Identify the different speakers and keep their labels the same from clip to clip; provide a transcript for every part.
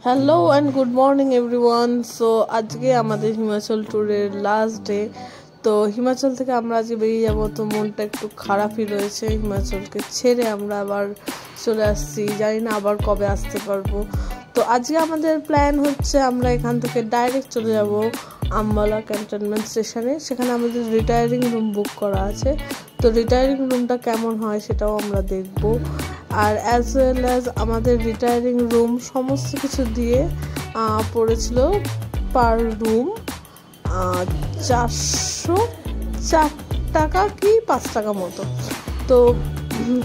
Speaker 1: Hello and good morning everyone. So আজকে আমাদের হিমাচল ট্যুরের লাস্ট ডে। তো হিমাচল থেকে আমরা আজকে বেরিয়ে যাব। তো মনটা একটু খারাপই রয়েছে, হিমাচলকে ছেড়ে আমরা আবার চলে আসছি, জানি না আবার কবে আসতে পারবো। তো আজকে আমাদের প্ল্যান হচ্ছে আমরা এখান থেকে ডাইরেক্ট চলে যাব আম্বালা ক্যান্টনমেন্ট স্টেশনে। সেখানে আমাদের রিটায়ারিং রুম বুক করা আছে। তো রিটায়ারিং রুমটা কেমন হয় সেটাও আমরা দেখব। আর অ্যাজ ওয়েল অ্যাজ আমাদের রিটায়ারিং রুম সমস্ত কিছু দিয়ে পড়েছিল পার রুম 404 টাকা কি 5 টাকা মতো। তো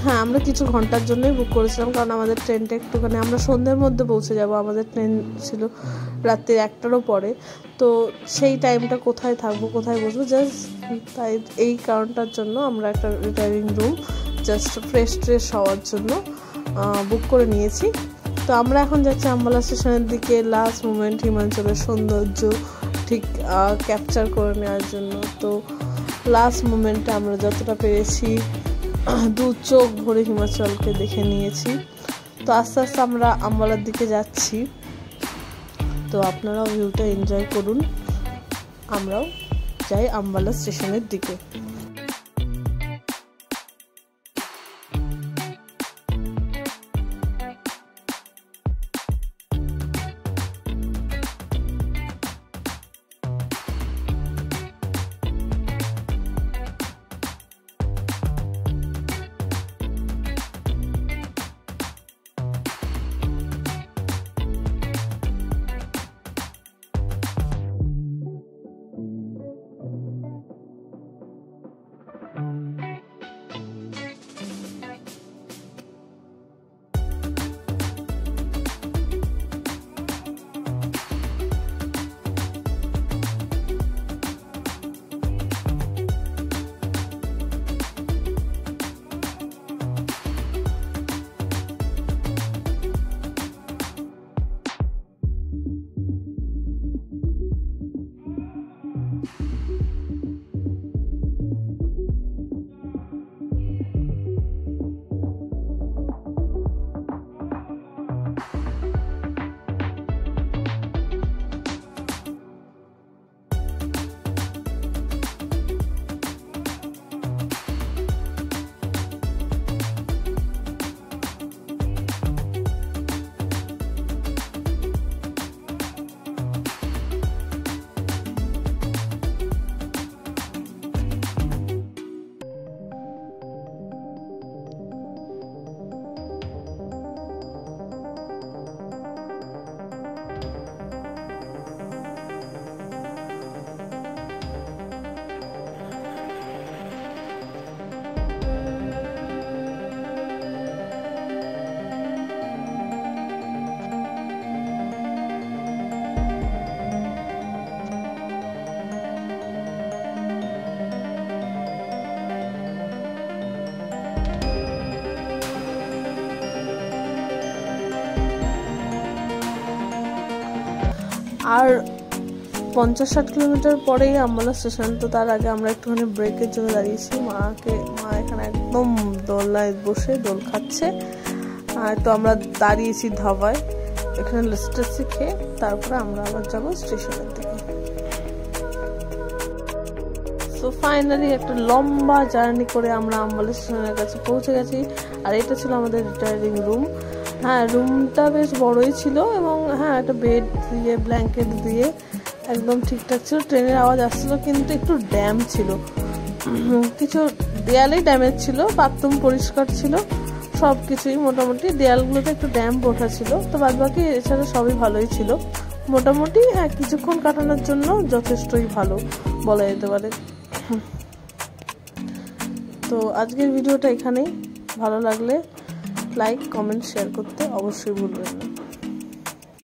Speaker 1: হ্যাঁ, আমরা কিছু ঘন্টার জন্যই বুক করেছিলাম, কারণ আমাদের ট্রেনটা একটুখানি, আমরা সন্ধ্যের মধ্যে পৌঁছে যাব। আমাদের ট্রেন ছিল রাত্রি 1টারও পরে। তো সেই টাইমটা কোথায় থাকবো, কোথায় বসবো, জাস্ট তাই এই কারণটার জন্য আমরা একটা রিটায়ারিং রুম জাস্ট ফ্রেশ হওয়ার জন্য বুক করে নিয়েছি। তো আমরা এখন যাচ্ছি আম্বালা স্টেশনের দিকে, লাস্ট মোমেন্ট হিমাচলের সৌন্দর্য ঠিক ক্যাপচার করে নেওয়ার জন্য। তো লাস্ট মোমেন্টে আমরা যতটা পেরেছি দু চোখ ভরে হিমাচলকে দেখে নিয়েছি। তো আস্তে আস্তে আমরা আম্বালার দিকে যাচ্ছি। তো আপনারাও ভিউটা এনজয় করুন, আমরাও যাই আম্বালা স্টেশনের দিকে। আর 50-60 কিলোমিটার পরেই আম্বালা স্টেশন। তো তার আগে আমরা একটুখানি ব্রেকের জন্য দাঁড়িয়েছি। মা এখানে একদম দোলনায় বসে দোল খাচ্ছে। আর তো আমরা দাঁড়িয়েছি ধাবায়, এখানে লাস্টেসি খেয়ে তারপরে আমরা আবার যাবো স্টেশনের দিকে। তো ফাইনালি একটা লম্বা জার্নি করে আমরা আম্বালা স্টেশনের কাছে পৌঁছে গেছি। আর এটা ছিল আমাদের রিটায়ারিং রুম। হ্যাঁ, রুমটা বেশ বড়ই ছিল এবং হ্যাঁ, একটা বেড দিয়ে ব্ল্যাঙ্কেট দিয়ে একদম ঠিকঠাক ছিল। ট্রেনের আওয়াজ আসছিল, কিন্তু একটু ড্যাম ছিল, কিছু দেয়ালেই ড্যামেজ ছিল। বাথরুম পরিষ্কার ছিল, সব কিছুই মোটামুটি। দেয়ালগুলোতে একটু ড্যাম ওঠা ছিল, তো বাদ বাকি এছাড়া সবই ভালোই ছিল মোটামুটি। হ্যাঁ, কিছুক্ষণ কাটানোর জন্য যথেষ্টই ভালো বলা যেতে পারে। তো আজকের ভিডিওটা এখানেই। ভালো লাগলে লাইক, কমেন্ট, শেয়ার করতে অবশ্যই ভুলবেন না।